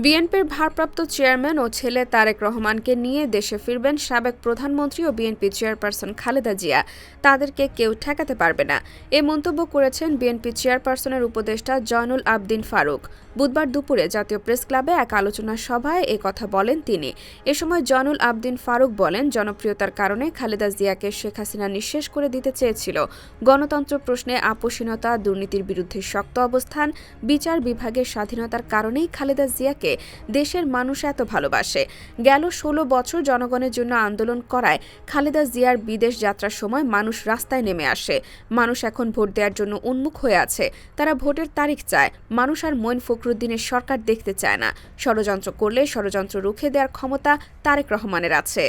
বিএনপির ভারপ্রাপ্ত চেয়ারম্যান ও ছেলে তারেক রহমানকে নিয়ে দেশে ফিরবেন সাবেক প্রধানমন্ত্রী ও বিএনপি চেয়ারপারসন খালেদা জিয়া। তাদেরকে কেউ ঠেকাতে পারবে না, এ মন্তব্য করেছেন বিএনপি চেয়ারপারসনের উপদেষ্টা জয়নুল আবদিন ফারুক। বুধবার দুপুরে জাতীয় প্রেস ক্লাবে এক আলোচনা সভায় এ কথা বলেন তিনি। এ সময় জয়নুল আবদিন ফারুক বলেন, জনপ্রিয়তার কারণে খালেদা জিয়াকে শেখ হাসিনা নিঃশেষ করে দিতে চেয়েছিল। গণতন্ত্র প্রশ্নে আপোষহীনতা, দুর্নীতির বিরুদ্ধে শক্ত অবস্থান, বিচার বিভাগের স্বাধীনতার কারণেই খালেদা জিয়াকে দেশের মানুষ এত ভালোবাসে। গেল ১৬ বছর জনগণের জন্য আন্দোলন করায় খালেদা জিয়ার বিদেশ যাত্রার সময় মানুষ রাস্তায় নেমে আসে। মানুষ এখন ভোট দেওয়ার জন্য উন্মুখ হয়ে আছে। তারা ভোটের তারিখ চায়। মানুষ আর মঈন ফখরুদ্দিনের সরকার দেখতে চায় না। ষড়যন্ত্র করলে ষড়যন্ত্র রুখে দেওয়ার ক্ষমতা তারেক রহমানের আছে।